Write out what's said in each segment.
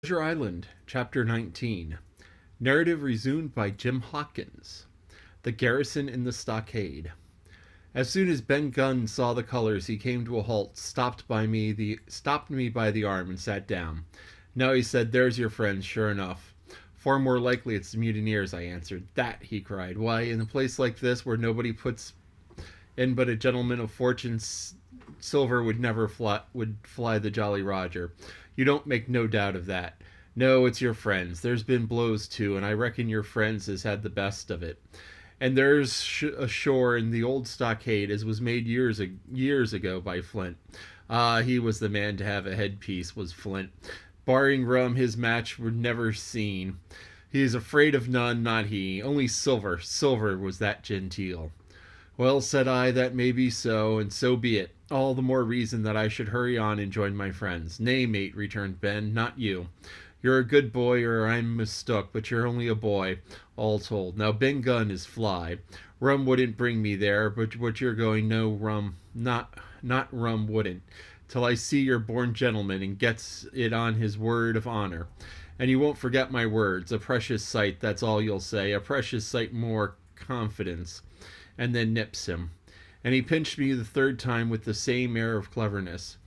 Treasure Island, Chapter 19. Narrative resumed by Jim Hawkins. The Garrison in the Stockade. As soon as Ben Gunn saw the colors, he came to a halt, stopped me by the arm, and sat down. "Now," he said, "there's your friends, sure enough." "Far more likely it's the mutineers," I answered. "That," he cried. "Why, in a place like this, where nobody puts in but a gentleman of fortune, silver would fly the Jolly Roger. You don't make no doubt of that. No, it's your friends. There's been blows too, and I reckon your friends has had the best of it. And there's a shore in the old stockade as was made years ago by Flint. Ah, he was the man to have a headpiece, was Flint. Barring rum, his match were never seen. He is afraid of none, not he. Only silver was that genteel." "Well," said I, "that may be so, and so be it. All the more reason that I should hurry on and join my friends." "Nay, mate," returned Ben, "not you. You're a good boy, or I'm mistook, but you're only a boy, all told. Now Ben Gunn is fly. Rum wouldn't bring me there, but what you're going, no rum, not rum wouldn't, till I see you're born gentleman and gets it on his word of honor. And you won't forget my words. A precious sight, that's all you'll say. A precious sight more confidence." And then nips him. And he pinched me the third time with the same air of cleverness.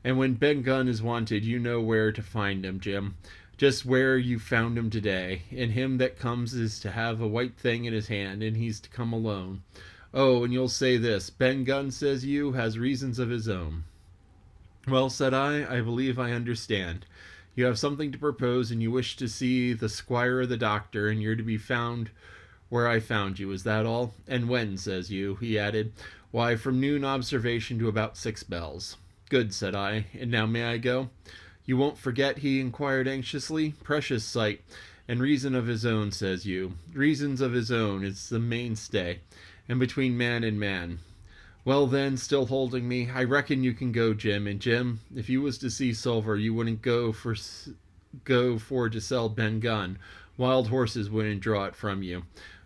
"And when Ben Gunn is wanted, you know where to find him, Jim. Just where you found him today. And him that comes is to have a white thing in his hand, and he's to come alone. Oh, and you'll say this, Ben Gunn, says you, has reasons of his own." "Well," said I believe I understand. You have something to propose, and you wish to see the squire or the doctor, and you're to be found where I found you. Is that all? And when, says you?" he added. "Why, from noon observation to about 6 bells. "Good," said I. "And now may I go?" "You won't forget?" he inquired anxiously. "Precious sight. And reason of his own, says you. Reasons of his own is the mainstay, and between man and man. Well then," still holding me, "I reckon you can go, Jim. And Jim, if you was to see silver, you wouldn't go for to sell Ben Gunn. Wild horses wouldn't draw it from you.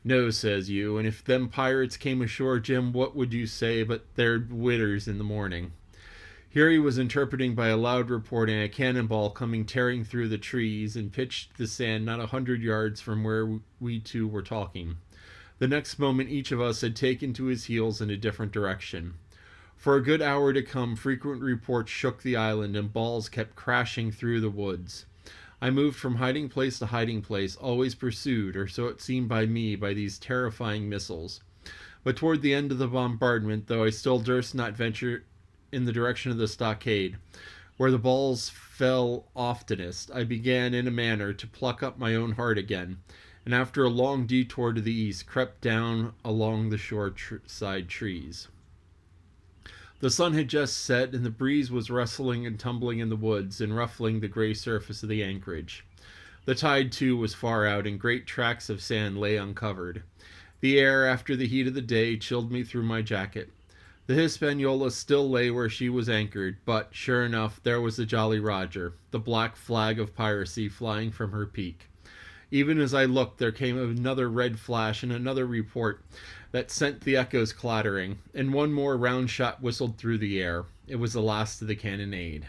No," says you, "and if them pirates came ashore, Jim, what would you say but they're widders in the morning?" Here he was interpreting by a loud report and a cannonball coming tearing through the trees and pitched the sand not 100 yards from where we two were talking. The next moment each of us had taken to his heels in a different direction. For a good hour to come, frequent reports shook the island and balls kept crashing through the woods. I moved from hiding place to hiding place, always pursued, or so it seemed by me, by these terrifying missiles. But toward the end of the bombardment, though I still durst not venture in the direction of the stockade, where the balls fell oftenest, I began, in a manner, to pluck up my own heart again, and after a long detour to the east, crept down along the shore-side trees. The sun had just set, and the breeze was rustling and tumbling in the woods, and ruffling the gray surface of the anchorage. The tide, too, was far out, and great tracts of sand lay uncovered. The air, after the heat of the day, chilled me through my jacket. The Hispaniola still lay where she was anchored, but, sure enough, there was the Jolly Roger, the black flag of piracy flying from her peak. Even as I looked, there came another red flash and another report that sent the echoes clattering, and one more round shot whistled through the air. It was the last of the cannonade.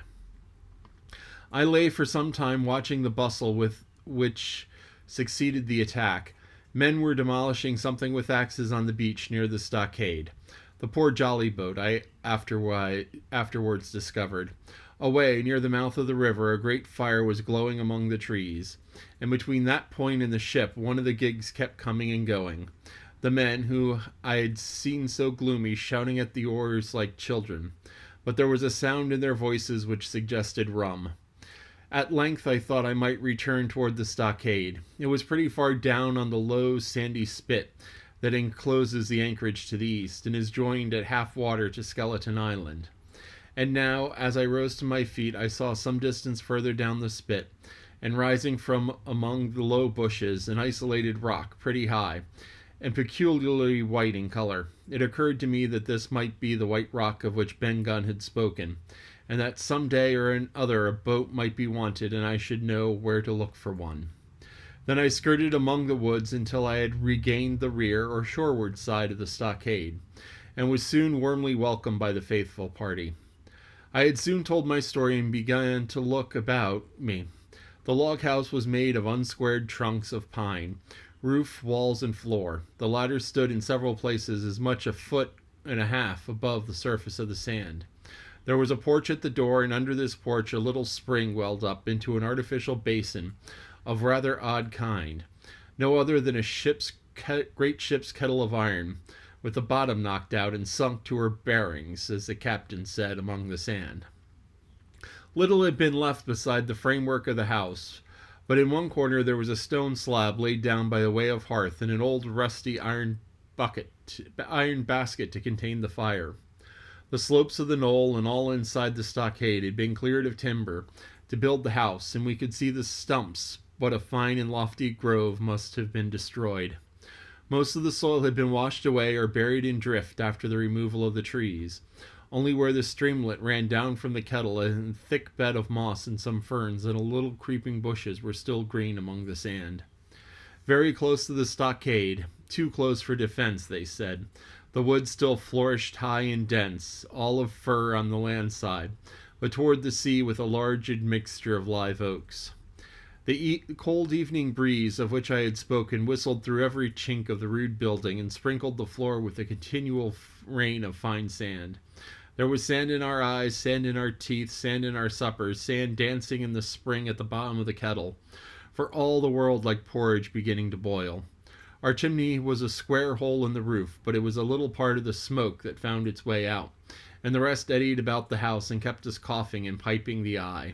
I lay for some time watching the bustle with which succeeded the attack. Men were demolishing something with axes on the beach near the stockade. The poor jolly boat, I afterwards discovered. Away, near the mouth of the river, a great fire was glowing among the trees, and between that point and the ship, one of the gigs kept coming and going. The men, who I had seen so gloomy, shouting at the oars like children, but there was a sound in their voices which suggested rum. At length I thought I might return toward the stockade. It was pretty far down on the low, sandy spit that encloses the anchorage to the east, and is joined at half water to Skeleton Island. And now, as I rose to my feet, I saw some distance further down the spit, and rising from among the low bushes, an isolated rock, pretty high, and peculiarly white in color. It occurred to me that this might be the white rock of which Ben Gunn had spoken, and that some day or another a boat might be wanted, and I should know where to look for one. Then I skirted among the woods until I had regained the rear or shoreward side of the stockade, and was soon warmly welcomed by the faithful party. I had soon told my story and began to look about me. The log house was made of unsquared trunks of pine, roof, walls, and floor. The latter stood in several places as much a foot and a half above the surface of the sand. There was a porch at the door, and under this porch a little spring welled up into an artificial basin of rather odd kind, no other than a great ship's kettle of iron, with the bottom knocked out and sunk to her bearings, as the captain said, among the sand. Little had been left beside the framework of the house, but in one corner there was a stone slab laid down by the way of hearth, and an old rusty iron basket to contain the fire. The slopes of the knoll and all inside the stockade had been cleared of timber to build the house, and we could see the stumps, but a fine and lofty grove must have been destroyed. Most of the soil had been washed away or buried in drift after the removal of the trees. Only where the streamlet ran down from the kettle, a thick bed of moss and some ferns and a little creeping bushes were still green among the sand. Very close to the stockade, too close for defense, they said, the woods still flourished high and dense, all of fir on the land side, but toward the sea with a large admixture of live oaks. The cold evening breeze of which I had spoken whistled through every chink of the rude building and sprinkled the floor with a continual rain of fine sand. There was sand in our eyes, sand in our teeth, sand in our suppers, sand dancing in the spring at the bottom of the kettle, for all the world like porridge beginning to boil. Our chimney was a square hole in the roof, but it was a little part of the smoke that found its way out, and the rest eddied about the house and kept us coughing and piping the eye.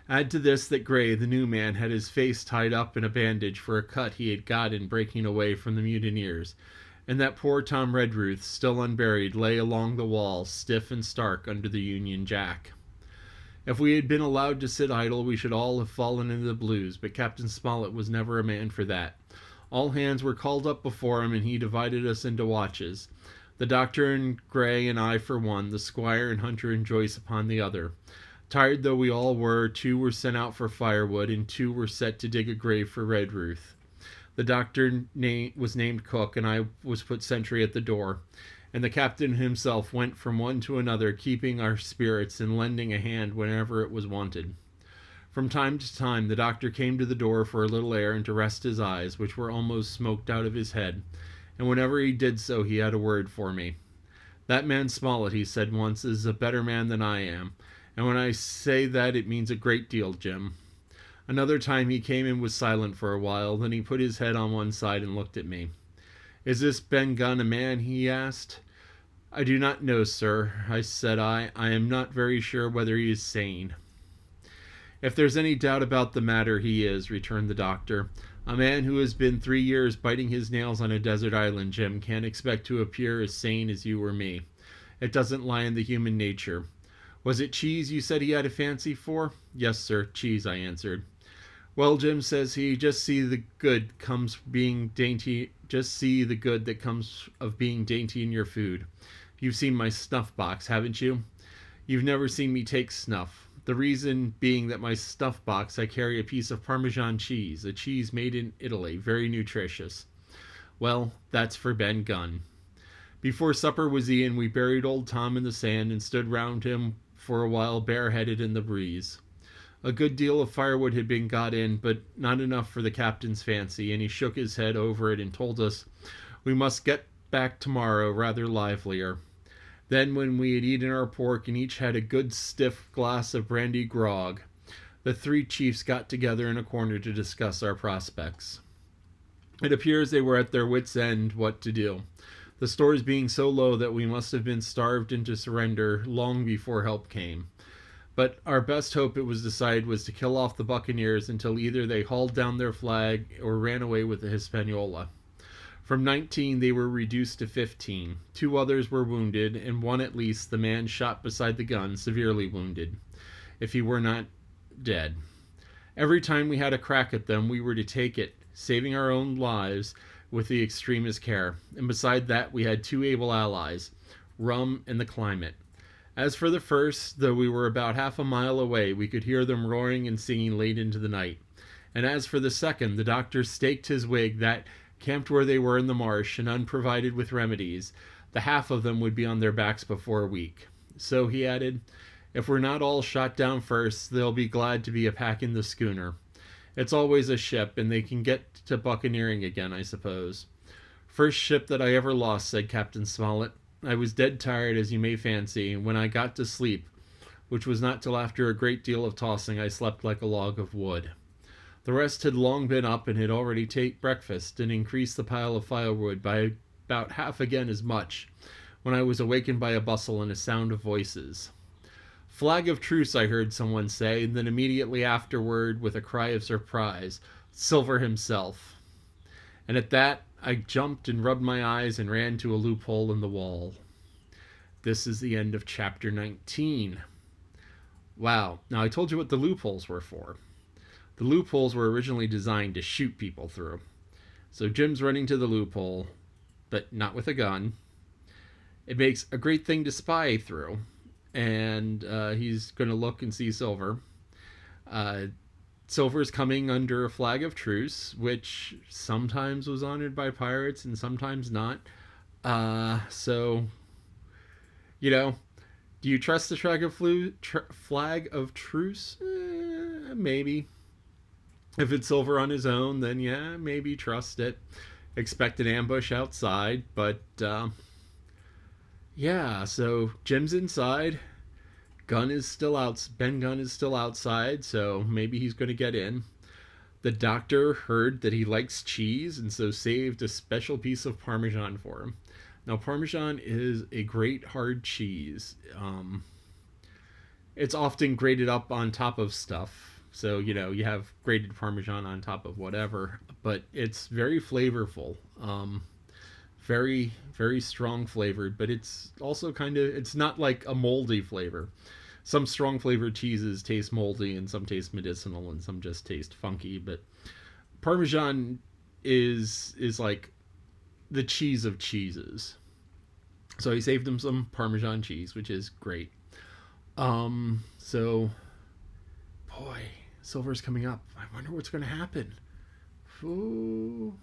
Add to this that Gray, the new man, had his face tied up in a bandage for a cut he had got in breaking away from the mutineers, and that poor Tom Redruth, still unburied, lay along the wall, stiff and stark, under the Union Jack. If we had been allowed to sit idle, we should all have fallen into the blues, but Captain Smollett was never a man for that. All hands were called up before him, and he divided us into watches. The doctor and Gray and I for one, the squire and Hunter and Joyce upon the other. Tired though we all were, 2 were sent out for firewood, and 2 were set to dig a grave for Redruth. The doctor was named cook, and I was put sentry at the door, and the captain himself went from one to another, keeping our spirits and lending a hand whenever it was wanted. From time to time the doctor came to the door for a little air and to rest his eyes, which were almost smoked out of his head, and whenever he did so he had a word for me. "That man Smollett," he said once, "is a better man than I am, and when I say that it means a great deal, Jim." Another time he came and was silent for a while, then he put his head on one side and looked at me. "Is this Ben Gunn a man?" he asked. "I do not know, sir," said I. "I am not very sure whether he is sane." "If there's any doubt about the matter, he is," returned the doctor. "A man who has been 3 years biting his nails on a desert island, Jim, can't expect to appear as sane as you or me. It doesn't lie in the human nature. Was it cheese you said he had a fancy for?" "Yes, sir, cheese," I answered. "Well, Jim," says he, just see the good that comes of being dainty in your food. You've seen my snuff box, haven't you? You've never seen me take snuff. The reason being that my snuff box I carry a piece of parmesan cheese, a cheese made in Italy, very nutritious. Well, that's for Ben Gunn." Before supper was eaten, we buried old Tom in the sand and stood round him for a while bareheaded in the breeze. A good deal of firewood had been got in, but not enough for the captain's fancy, and he shook his head over it and told us we must get back tomorrow rather livelier. Then, when we had eaten our pork and each had a good stiff glass of brandy grog, the 3 chiefs got together in a corner to discuss our prospects. It appears they were at their wits' end what to do, the stores being so low that we must have been starved into surrender long before help came. But our best hope, it was decided, was to kill off the buccaneers until either they hauled down their flag or ran away with the Hispaniola. From 19 they were reduced to 15. 2 others were wounded, and 1 at least, the man shot beside the gun, severely wounded, if he were not dead. Every time we had a crack at them, we were to take it, saving our own lives with the extremest care. And beside that, we had 2 able allies, rum and the climate. As for the first, though we were about half a mile away, we could hear them roaring and singing late into the night. And as for the second, the doctor staked his wig that, camped where they were in the marsh and unprovided with remedies, the half of them would be on their backs before a week. So, he added, If we're not all shot down first, they'll be glad to be a pack in the schooner. It's always a ship, and they can get to buccaneering again, I suppose. First ship that I ever lost, said Captain Smollett. I was dead tired, as you may fancy, and when I got to sleep, which was not till after a great deal of tossing, I slept like a log of wood. The rest had long been up and had already taken breakfast and increased the pile of firewood by about half again as much, when I was awakened by a bustle and a sound of voices. Flag of truce, I heard someone say, and then immediately afterward, with a cry of surprise, Silver himself. And at that, I jumped and rubbed my eyes and ran to a loophole in the wall. This is the end of chapter 19. Wow. Now, I told you what the loopholes were for. The loopholes were originally designed to shoot people through. So Jim's running to the loophole, but not with a gun. It makes a great thing to spy through. And he's going to look and see Silver. Silver's coming under a flag of truce, which sometimes was honored by pirates and sometimes not. So, you know, do you trust the flag of truce? Maybe. If it's Silver on his own, then yeah, maybe trust it. Expect an ambush outside, but yeah, so Jim's inside. Ben Gunn is still outside, so maybe he's going to get in. The doctor heard that he likes cheese and so saved a special piece of Parmesan for him. Now, Parmesan is a great hard cheese. It's often grated up on top of stuff. So, you have grated Parmesan on top of whatever. But it's very flavorful. Very, very strong flavored. But it's also it's not like a moldy flavor. Some strong flavored cheeses taste moldy and some taste medicinal and some just taste funky. But Parmesan is like the cheese of cheeses. So he saved him some Parmesan cheese, which is great. So, boy, Silver's coming up. I wonder what's going to happen. Ooh.